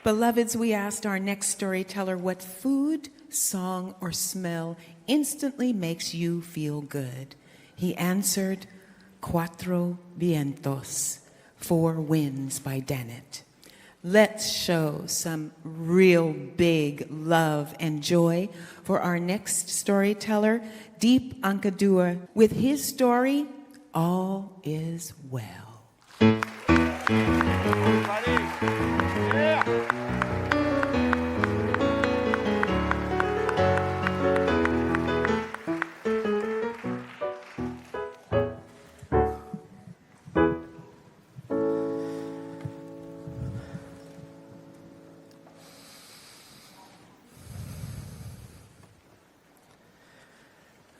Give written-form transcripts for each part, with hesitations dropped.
Beloveds, we asked our next storyteller what food, song, or smell instantly makes you feel good. He answered, Cuatro Vientos, Four Winds by Dyane. Let's show some real big love and joy for our next storyteller, Deepanker Dua, with his story, All Is Well.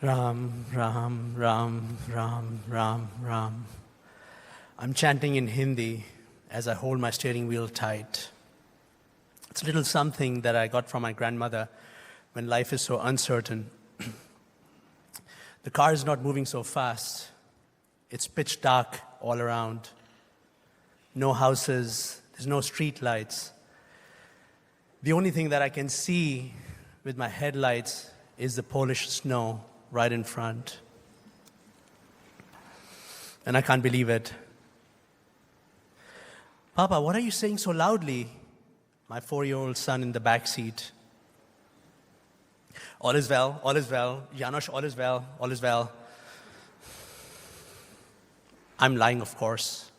Ram, Ram, Ram, Ram, Ram, Ram. I'm chanting in Hindi as I hold my steering wheel tight. It's a little something that I got from my grandmother when life is so uncertain. The car is not moving so fast. It's pitch dark all around. No houses, there's no street lights. The only thing that I can see with my headlights is the Polish snow right in front. And I can't believe it. Papa, what are you saying so loudly? My 4-year-old son in the back seat. All is well, all is well. Janusz, all is well, all is well. I'm lying, of course.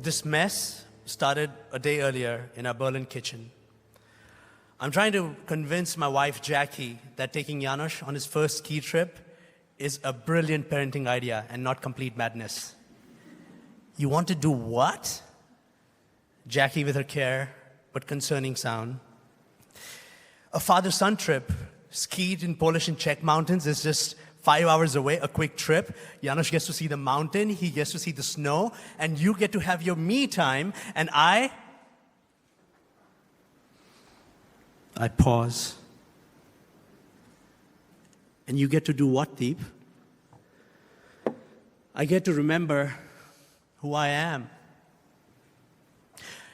This mess started a day earlier in our Berlin kitchen. I'm trying to convince my wife, Jackie, that taking Janusz on his first ski trip is a brilliant parenting idea and not complete madness. You want to do what? Jackie with her care, but concerning sound. A father-son trip, skied in Polish and Czech mountains, is just 5 hours away, a quick trip. Janusz gets to see the mountain, he gets to see the snow, and you get to have your me time, and I pause. And you get to do what, Deep? I get to remember who I am.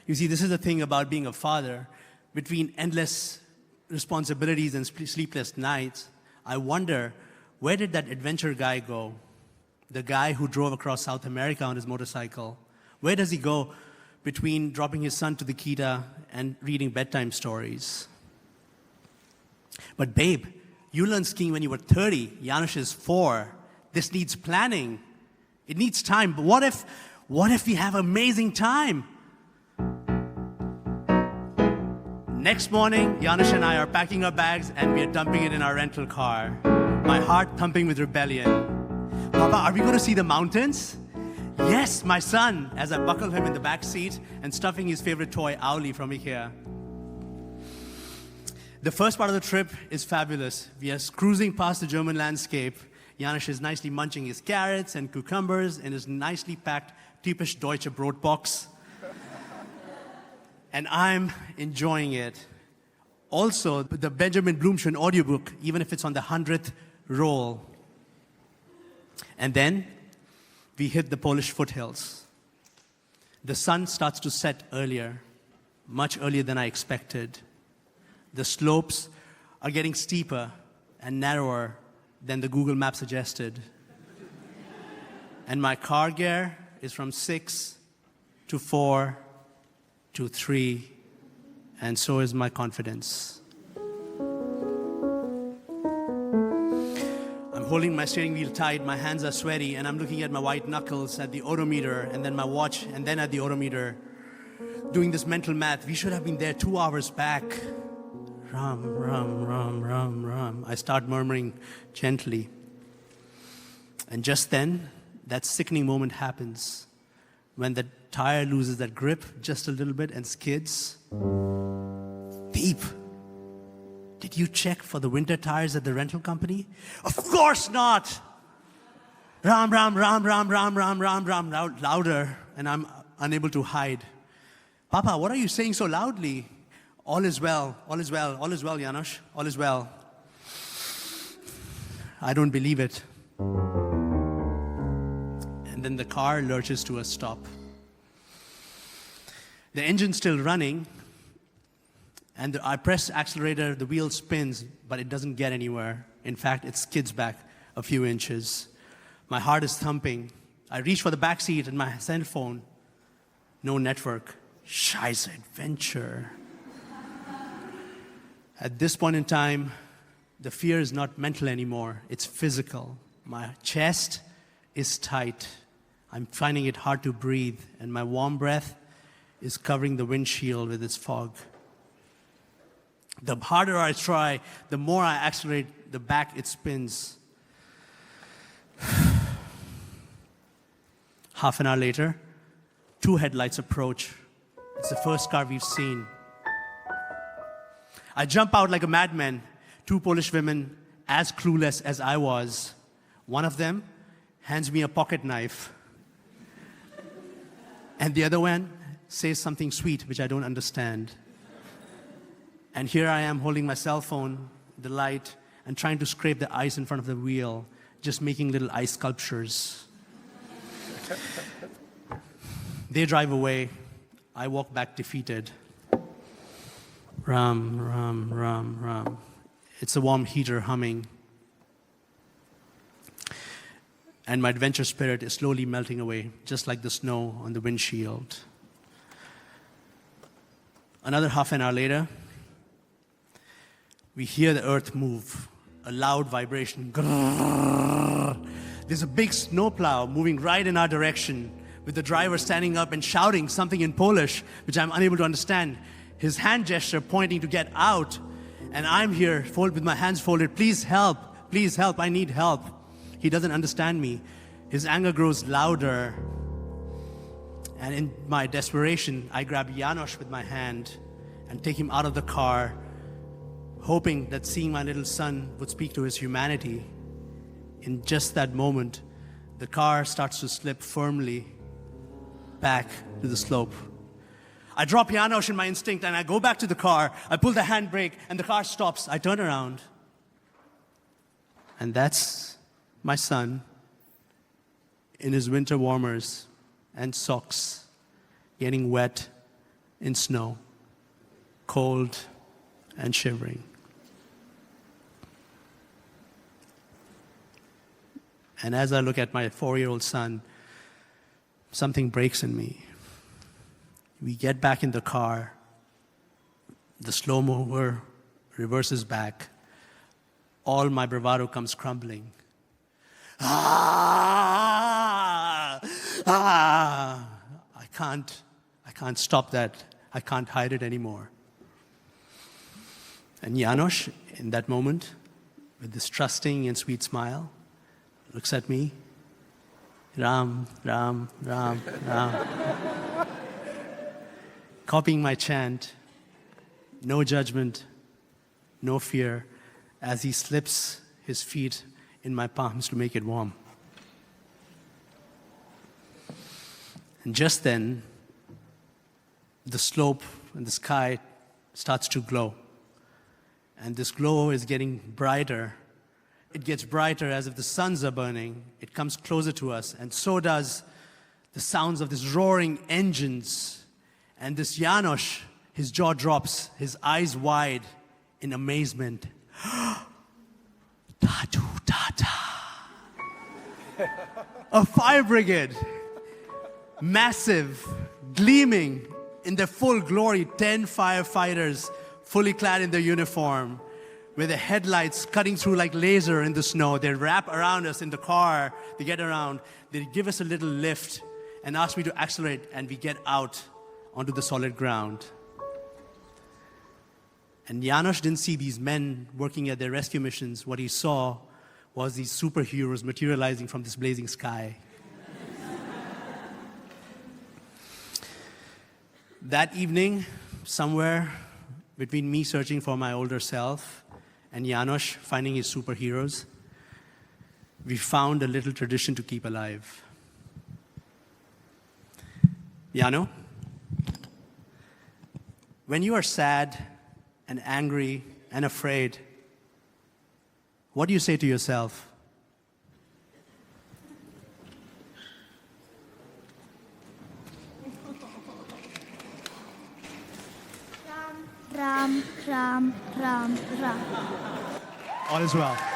You see, this is the thing about being a father. Between endless responsibilities and sleepless nights, I wonder, where did that adventure guy go? The guy who drove across South America on his motorcycle. Where does he go between dropping his son to the Kita and reading bedtime stories? But babe, you learned skiing when you were 30. Janusz is 4. This needs planning. It needs time. But what if we have amazing time? Next morning, Janusz and I are packing our bags and we are dumping it in our rental car. My heart thumping with rebellion. Papa, are we going to see the mountains? Yes, my son, as I buckle him in the back seat and stuffing his favorite toy, Owlie, from IKEA. The first part of the trip is fabulous. We are cruising past the German landscape. Janusz is nicely munching his carrots and cucumbers in his nicely packed typisch deutsche Brotbox. And I'm enjoying it. Also, the Benjamin Blümchen audiobook, even if it's on the 100th roll. And then we hit the Polish foothills. The sun starts to set earlier, much earlier than I expected. The slopes are getting steeper and narrower than the Google map suggested. And my car gear is from 6 to 4 to 3, and so is my confidence. I'm holding my steering wheel tight, my hands are sweaty, and I'm looking at my white knuckles at the odometer, and then my watch, and then at the odometer, doing this mental math. We should have been there 2 hours back. Ram, ram, ram, ram, ram. I start murmuring gently. And just then, that sickening moment happens when the tire loses that grip just a little bit and skids. Deep, did you check for the winter tires at the rental company? Of course not! Ram, ram, ram, ram, ram, ram, ram, ram, louder, and I'm unable to hide. Papa, what are you saying so loudly? All is well, all is well, all is well, Janusz, all is well. I don't believe it. And and then the car lurches to a stop. The engine's still running, and I press accelerator, the wheel spins, but it doesn't get anywhere. In fact, it skids back a few inches. My heart is thumping. I reach for the back seat and my cell phone. No network. Scheiße, adventure. At this point in time, the fear is not mental anymore. It's physical. My chest is tight. I'm finding it hard to breathe, and my warm breath is covering the windshield with its fog. The harder I try, the more I accelerate, the back it spins. Half an hour later, 2 headlights approach. It's the first car we've seen. I jump out like a madman. 2 Polish women, as clueless as I was. One of them hands me a pocket knife. And the other one says something sweet, which I don't understand. And here I am holding my cell phone, the light, and trying to scrape the ice in front of the wheel, just making little ice sculptures. They drive away. I walk back defeated. Ram, ram, ram, ram. It's a warm heater humming. And my adventure spirit is slowly melting away, just like the snow on the windshield. Another half an hour later, we hear the earth move, a loud vibration. Grrr. There's a big snowplow moving right in our direction, with the driver standing up and shouting something in Polish, which I'm unable to understand. His hand gesture pointing to get out, and I'm here with my hands folded. Please help, I need help. He doesn't understand me. His anger grows louder. And in my desperation, I grab János with my hand and take him out of the car, hoping that seeing my little son would speak to his humanity. In just that moment, the car starts to slip firmly back to the slope. I drop János in my instinct and I go back to the car. I pull the handbrake and the car stops. I turn around. And that's my son in his winter warmers and socks, getting wet in snow, cold and shivering. And as I look at my 4-year-old son, something breaks in me. We get back in the car. The slow mover reverses back. All my bravado comes crumbling. I can't stop that. I can't hide it anymore. And János, in that moment, with this trusting and sweet smile, looks at me. Ram, Ram, Ram, Ram. Copying my chant, no judgment, no fear, as he slips his feet in my palms to make it warm. And just then, the slope and the sky starts to glow. And this glow is getting brighter. It gets brighter as if the suns are burning. It comes closer to us, and so does the sounds of these roaring engines. And this János, his jaw drops, his eyes wide in amazement. Tatu tata. A fire brigade, massive, gleaming in their full glory, 10 firefighters, fully clad in their uniform, with the headlights cutting through like laser in the snow. They wrap around us in the car, they get around, they give us a little lift and ask me to accelerate, and we get out onto the solid ground. And János didn't see these men working at their rescue missions. What he saw was these superheroes materializing from this blazing sky. That evening, somewhere between me searching for my older self and János finding his superheroes, we found a little tradition to keep alive. Jano, when you are sad and angry and afraid, what do you say to yourself? Ram, Ram, Ram, Ram. All is well.